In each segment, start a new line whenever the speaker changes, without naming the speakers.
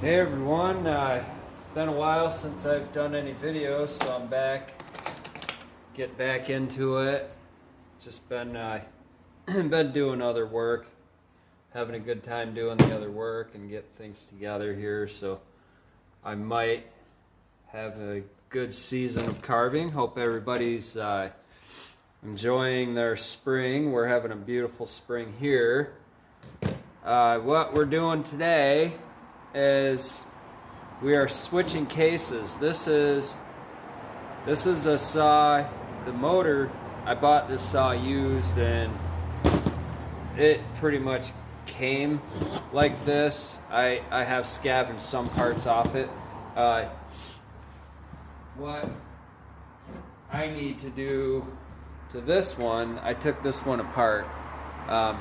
Hey everyone, it's been a while since I've done any videos, so I'm back, get back into it. Just been been doing other work, having a good time doing the other work and get things together here, so I might have a good season of carving. Hope everybody's enjoying their spring. We're having a beautiful spring here. What we're doing today is we are switching cases. This is a saw. The motor, I bought this saw used and it pretty much came like this. I have scavenged some parts off it. What I need to do to this one, I took this one apart.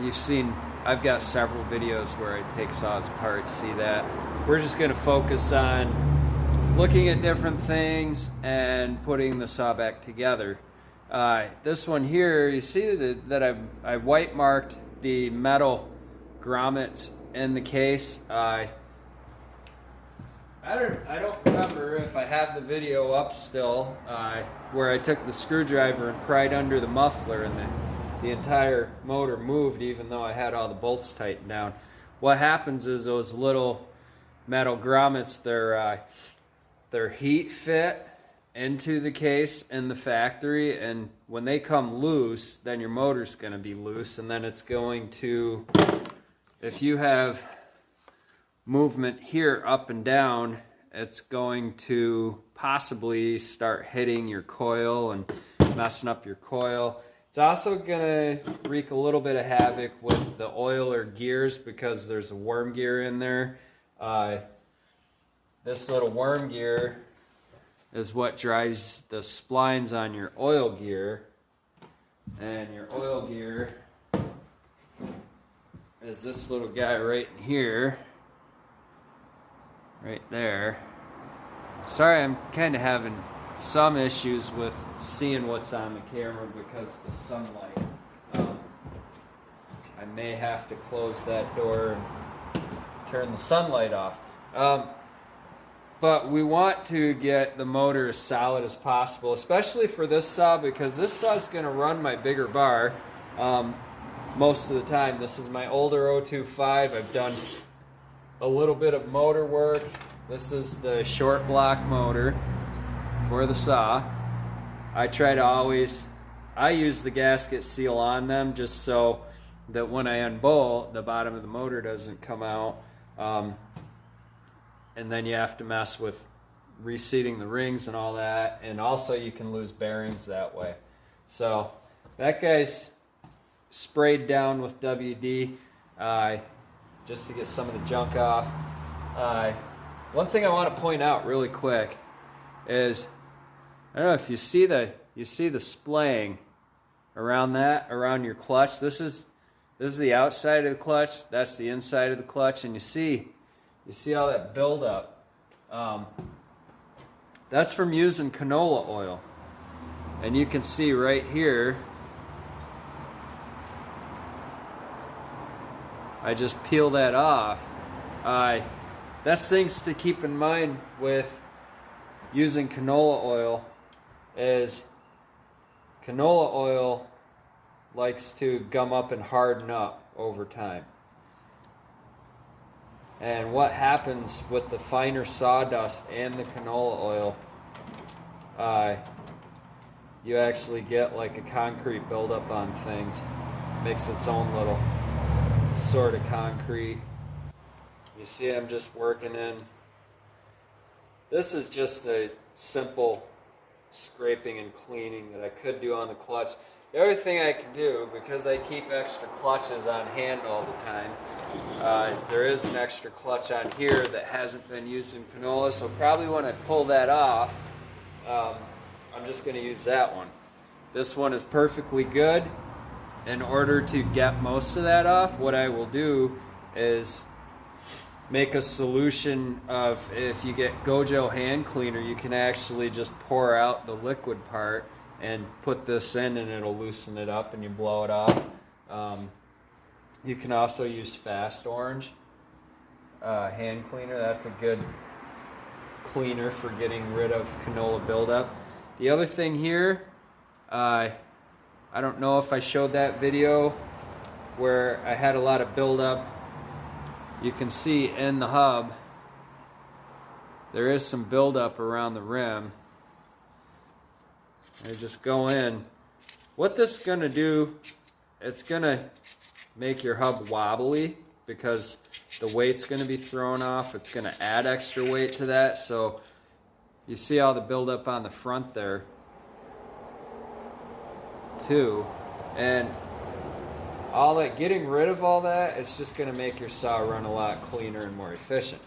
You've seen, I've got several videos where I take saws apart, see that. We're just going to focus on looking at different things and putting the saw back together. This one here, you see that I white marked the metal grommets in the case. I don't remember if I have the video up still, where I took the screwdriver and pried under the muffler and the entire motor moved even though I had all the bolts tightened down. What happens is those little metal grommets, they're heat fit into the case in the factory, and when they come loose, then your motor's going to be loose, and then it's going to, if you have movement here up and down, it's going to possibly start hitting your coil and messing up your coil. It's also going to wreak a little bit of havoc with the oil or gears because there's a worm gear in there. This little worm gear is what drives the splines on your oil gear, and your oil gear is this little guy right in here. Right there. Sorry, I'm kind of having some issues with seeing what's on the camera because of the sunlight. I may have to close that door and turn the sunlight off. But we want to get the motor as solid as possible, especially for this saw, because this saw is going to run my bigger bar most of the time. This is my older 025. I've done a little bit of motor work. This is the short block motor for the saw. I try to always, I use the gasket seal on them just so that when I unbolt, the bottom of the motor doesn't come out. And then you have to mess with reseating the rings and all that. And also you can lose bearings that way. So that guy's sprayed down with WD. Just to get some of the junk off. One thing I want to point out really quick is, I don't know if you see the splaying around your clutch. This is the outside of the clutch. That's the inside of the clutch, and you see all that buildup. That's from using canola oil, and you can see right here. I just peel that off. That's things to keep in mind with using canola oil, is canola oil likes to gum up and harden up over time. And what happens with the finer sawdust and the canola oil, you actually get like a concrete buildup on things. Makes its own little sort of concrete. You see I'm just working in. This is just a simple scraping and cleaning that I could do on the clutch. The other thing I can do, because I keep extra clutches on hand all the time, there is an extra clutch on here that hasn't been used in canola, so probably when I pull that off, I'm just going to use that one. This one is perfectly good. In order to get most of that off, what I will do is make a solution of, if you get Gojo hand cleaner, you can actually just pour out the liquid part and put this in and it'll loosen it up and you blow it off. You can also use fast orange. hand cleaner. That's a good cleaner for getting rid of canola buildup. The other thing here, I don't know if I showed that video where I had a lot of buildup. You can see in the hub there is some buildup around the rim. I just go in. What this is going to do, it's going to make your hub wobbly because the weight's going to be thrown off. It's going to add extra weight to that. So you see all the buildup on the front there too. And all that, getting rid of all that, it's just going to make your saw run a lot cleaner and more efficient.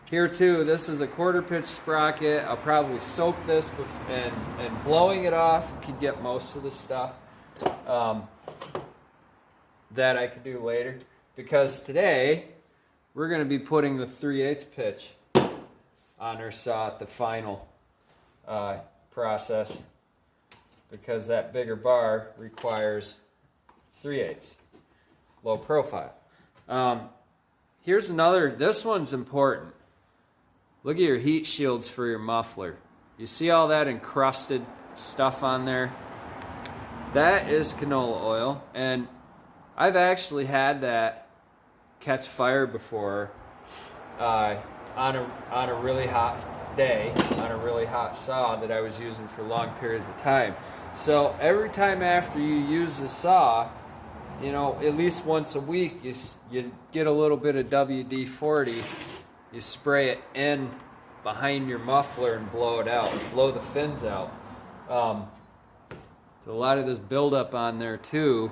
Here too, this is a 1/4 pitch sprocket. I'll probably soak this and blowing it off could get most of the stuff that I could do later. Because today, we're going to be putting the 3/8 pitch on our saw at the final process. Because that bigger bar requires 3/8, low profile. Here's another, this one's important. Look at your heat shields for your muffler. You see all that encrusted stuff on there? That is canola oil, and I've actually had that catch fire before on a really hot day, on a really hot saw that I was using for long periods of time. So every time after you use the saw, you know, at least once a week, you get a little bit of WD-40, you spray it in behind your muffler and blow it out, blow the fins out. So a lot of this buildup on there too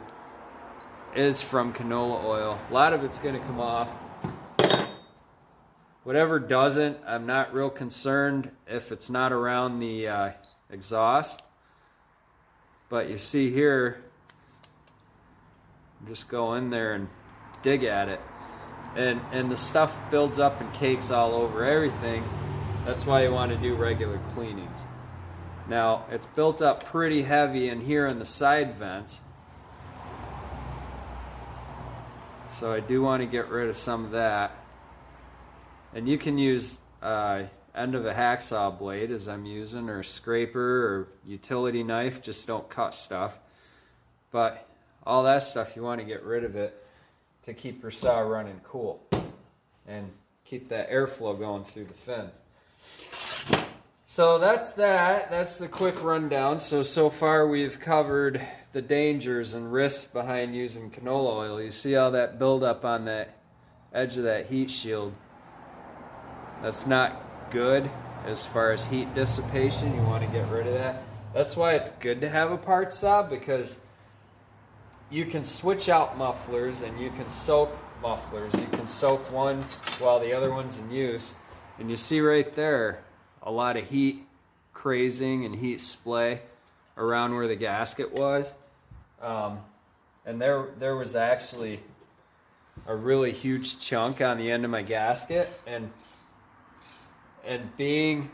is from canola oil. A lot of it's going to come off. Whatever doesn't, I'm not real concerned if it's not around the exhaust. But you see here, just go in there and dig at it. And the stuff builds up and cakes all over everything. That's why you want to do regular cleanings. Now, it's built up pretty heavy in here in the side vents. So I do want to get rid of some of that. And you can use end of a hacksaw blade as I'm using, or a scraper or utility knife. Just don't cut stuff. But all that stuff, you want to get rid of it to keep your saw running cool and keep that airflow going through the fins. So that's that. That's the quick rundown. So far we've covered the dangers and risks behind using canola oil. You see all that buildup on that edge of that heat shield. That's not good as far as heat dissipation. You want to get rid of that. That's why it's good to have a part saw, because you can switch out mufflers and you can soak mufflers. You can soak one while the other one's in use. And you see right there a lot of heat crazing and heat splay around where the gasket was. And there was actually a really huge chunk on the end of my gasket. And being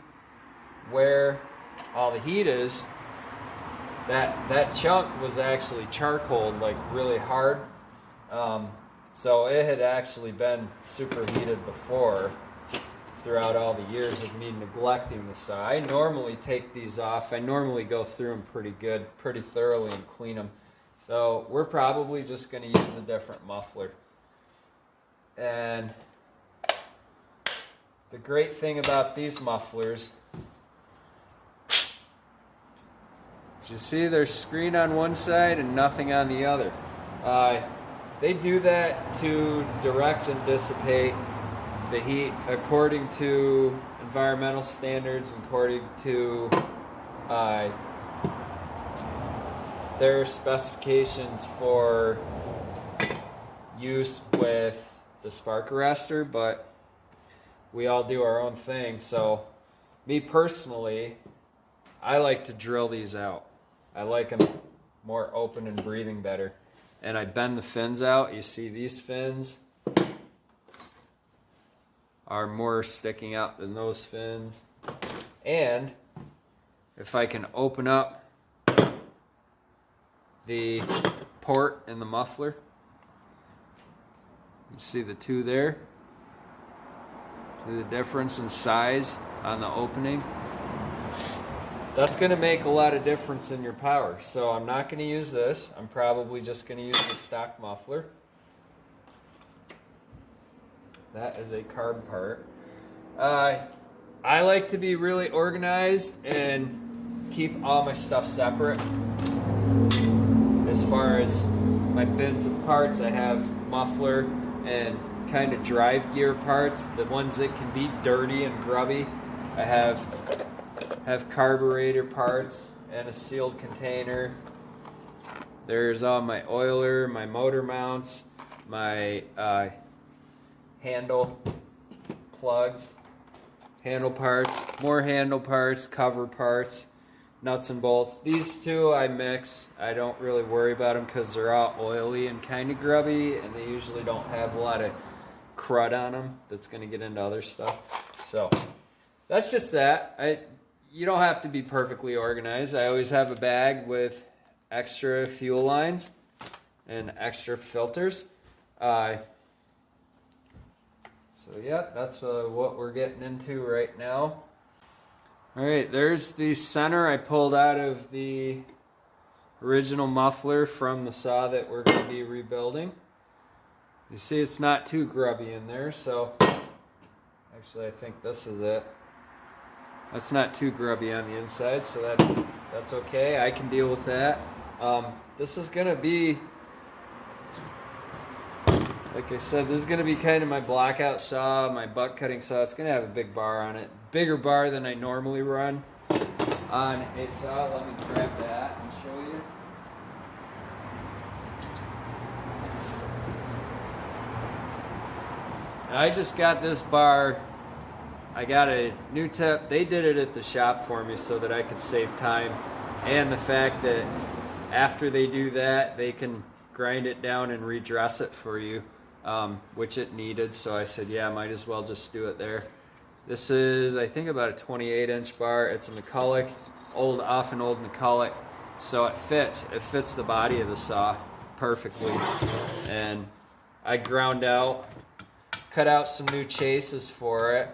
where all the heat is, that chunk was actually charcoaled, like really hard. So it had actually been superheated before, throughout all the years of me neglecting the saw. I normally take these off. I normally go through them pretty thoroughly and clean them. So we're probably just going to use a different muffler. And the great thing about these mufflers, you see there's screen on one side and nothing on the other. They do that to direct and dissipate the heat according to environmental standards, according to their specifications for use with the spark arrestor, but we all do our own thing. So me personally, I like to drill these out. I like them more open and breathing better. And I bend the fins out. You see these fins are more sticking out than those fins. And if I can open up the port in the muffler, you see the two there? The difference in size on the opening. That's going to make a lot of difference in your power. So I'm not going to use this. I'm probably just going to use the stock muffler. That is a carb part. I like to be really organized and keep all my stuff separate. As far as my bins of parts, I have muffler and kind of drive gear parts, the ones that can be dirty and grubby. I have carburetor parts and a sealed container. There's all my oiler, my motor mounts, my handle plugs, handle parts, more handle parts, cover parts, nuts and bolts. These two I mix. I don't really worry about them because they're all oily and kind of grubby, and they usually don't have a lot of crud on them that's going to get into other stuff. So that's just that. You don't have to be perfectly organized. I always have a bag with extra fuel lines and extra filters. So yeah, that's what we're getting into right now. All right, there's the center I pulled out of the original muffler from the saw that we're going to be rebuilding. You see it's not too grubby in there, so actually I think this is it. That's not too grubby on the inside, so that's okay. I can deal with that. This is going to be, like I said, this is going to be kind of my blockout saw, my butt cutting saw. It's going to have a big bar on it. Bigger bar than I normally run on a saw. Let me grab that and show you. I just got this bar. I got a new tip. They did it at the shop for me so that I could save time, and the fact that after they do that, they can grind it down and redress it for you, which it needed. So I said, yeah, might as well just do it there. This is, I think, about a 28-inch bar. It's a McCulloch, old McCulloch, so it fits. It fits the body of the saw perfectly, and I ground out, cut out some new chases for it.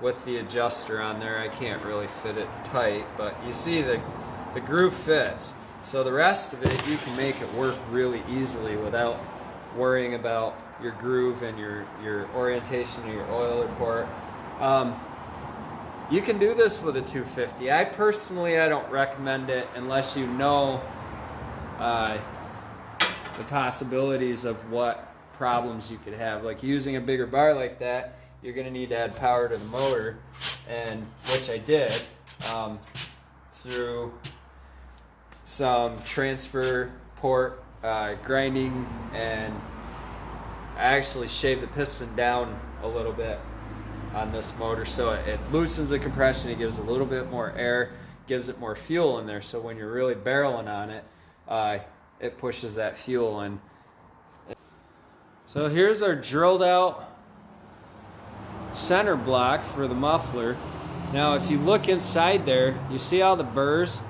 With the adjuster on there, I can't really fit it tight, but you see the groove fits. So the rest of it, you can make it work really easily without worrying about your groove and your orientation of your oiler port. You can do this with a 250. I don't recommend it unless you know the possibilities of what problems you could have. Like using a bigger bar like that, you're going to need to add power to the motor, and which I did through some transfer port grinding, and I actually shaved the piston down a little bit on this motor, so it loosens the compression. It gives a little bit more air, gives it more fuel in there, so when you're really barreling on it, it pushes that fuel in. So here's our drilled out center block for the muffler. Now if you look inside there, you see all the burrs?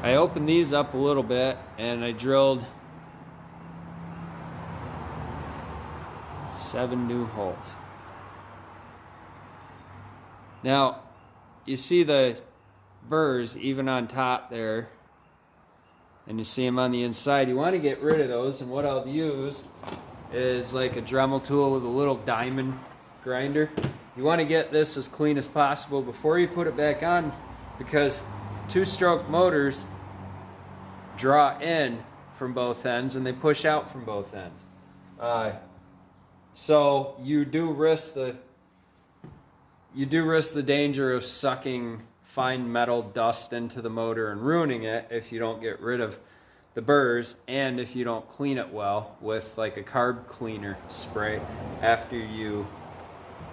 I opened these up a little bit and I drilled 7 new holes. Now you see the burrs even on top there, and you see them on the inside. You want to get rid of those, and what I'll use is like a Dremel tool with a little diamond grinder. You want to get this as clean as possible before you put it back on, because 2-stroke motors draw in from both ends and they push out from both ends. So you do risk the danger of sucking fine metal dust into the motor and ruining it if you don't get rid of the burrs, and if you don't clean it well with like a carb cleaner spray after you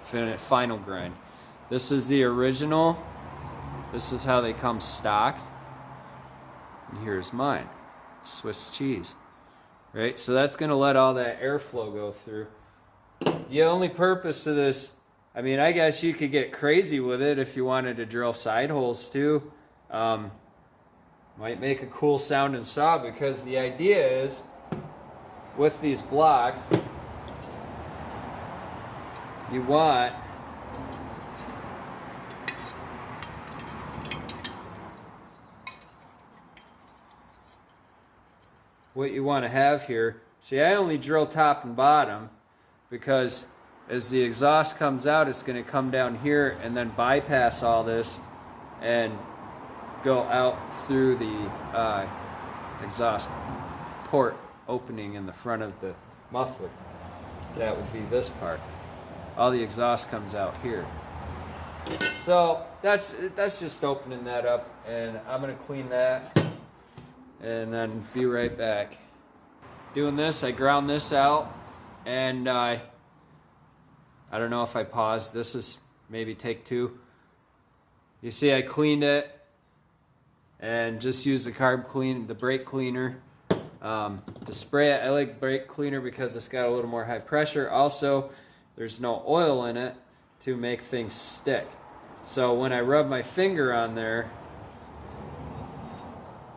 final grind. This is the original. This is how they come stock. And here's mine, Swiss cheese. Right? So that's going to let all that airflow go through. The only purpose of this, I mean, I guess you could get crazy with it if you wanted to drill side holes too. Might make a cool sounding saw, because the idea is with these blocks, you want to have here. See, I only drill top and bottom because as the exhaust comes out, it's going to come down here and then bypass all this and go out through the exhaust port opening in the front of the muffler. That would be this part. All the exhaust comes out here. So that's just opening that up, and I'm going to clean that and then be right back. Doing this, I ground this out, and I don't know if I paused. This is maybe take 2. You see, I cleaned it and just used the brake cleaner to spray it. I like brake cleaner because it's got a little more high pressure. Also, there's no oil in it to make things stick. So when I rub my finger on there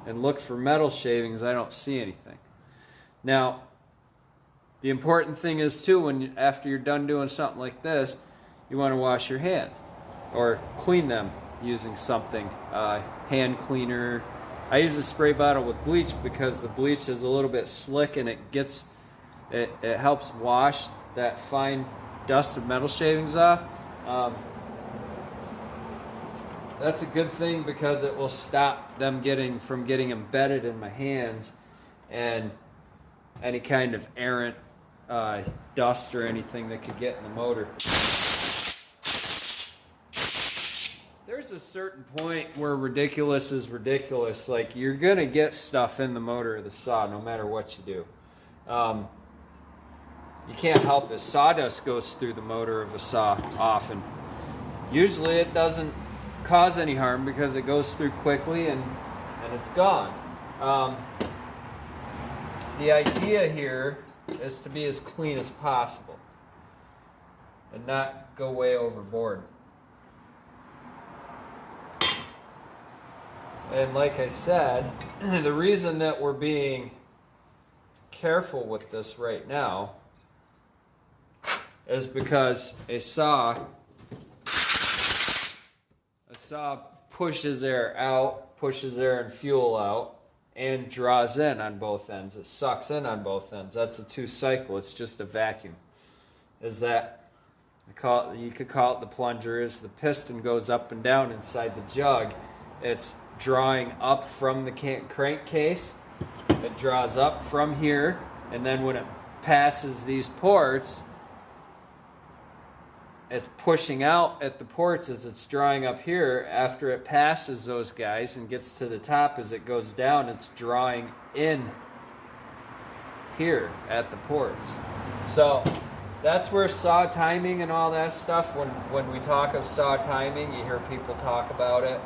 and look for metal shavings, I don't see anything. Now, the important thing is too, after you're done doing something like this, you want to wash your hands or clean them using something, hand cleaner. I use a spray bottle with bleach because the bleach is a little bit slick and it helps wash that fine dust of metal shavings off. That's a good thing because it will stop them from getting embedded in my hands and any kind of errant dust or anything that could get in the motor. There's a certain point where ridiculous is ridiculous. Like, you're going to get stuff in the motor of the saw no matter what you do. You can't help it. Sawdust goes through the motor of a saw often. Usually it doesn't cause any harm because it goes through quickly and it's gone. The idea here is to be as clean as possible and not go way overboard. And like I said, the reason that we're being careful with this right now is because a saw pushes air out, pushes air and fuel out, and draws in on both ends. It sucks in on both ends. That's a 2-cycle. It's just a vacuum. You could call it the plunger. As the piston goes up and down inside the jug, it's drawing up from the crankcase. It draws up from here, and then when it passes these ports, it's pushing out at the ports as it's drawing up here. After it passes those guys and gets to the top, as it goes down, it's drawing in here at the ports. So that's where saw timing and all that stuff, when we talk of saw timing, you hear people talk about it.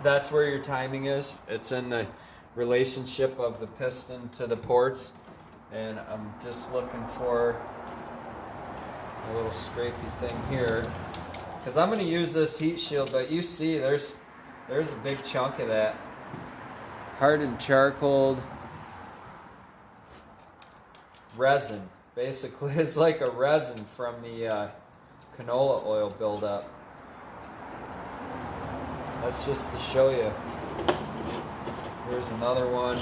That's where your timing is. It's in the relationship of the piston to the ports. And I'm just looking for a little scrapey thing here, because I'm going to use this heat shield, but you see there's a big chunk of that hardened charcoal resin. Basically, it's like a resin from the canola oil buildup. That's just to show you. Here's another one,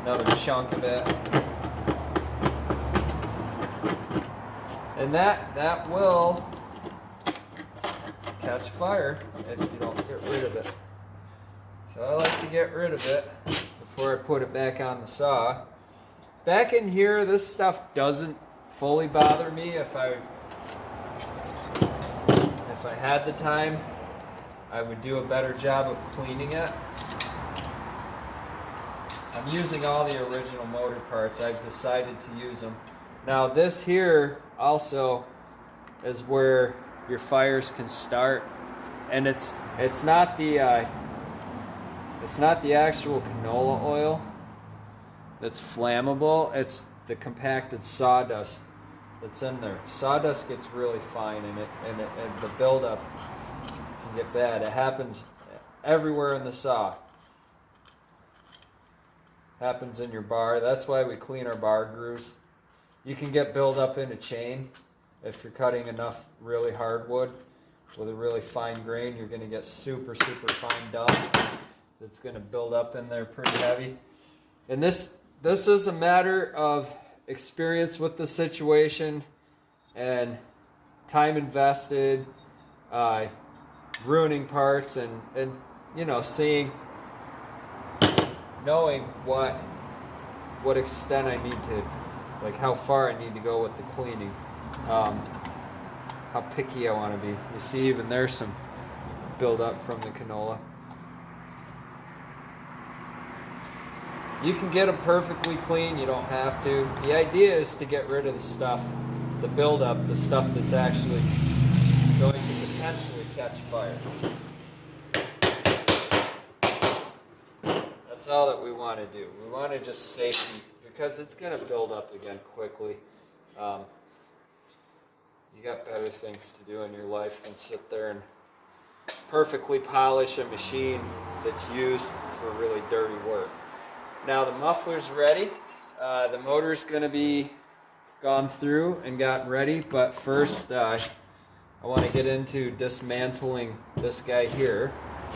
another chunk of it. And that will catch fire if you don't get rid of it. So I like to get rid of it before I put it back on the saw. Back in here, this stuff doesn't fully bother me. If I had the time, I would do a better job of cleaning it. I'm using all the original motor parts. I've decided to use them. Now this here also is where your fires can start, and it's not the actual canola oil that's flammable. It's the compacted sawdust that's in there. Sawdust gets really fine in it, and the buildup can get bad. It happens everywhere in the saw. Happens in your bar. That's why we clean our bar grooves. You can get buildup in a chain. If you're cutting enough really hard wood with a really fine grain, you're going to get super, super fine dust that's going to build up in there pretty heavy. And this is a matter of experience with the situation and time invested, ruining parts, and you know, knowing what extent I need to, like how far I need to go with the cleaning, how picky I want to be. You see, even there's some buildup from the canola. You can get them perfectly clean, you don't have to. The idea is to get rid of the stuff, the buildup, the stuff that's actually going to potentially catch fire. That's all that we want to do. We want to just safety, because it's going to build up again quickly. You got better things to do in your life than sit there and perfectly polish a machine that's used for really dirty work. Now the muffler's ready. The motor's going to be gone through and gotten ready, but first I want to get into dismantling this guy here.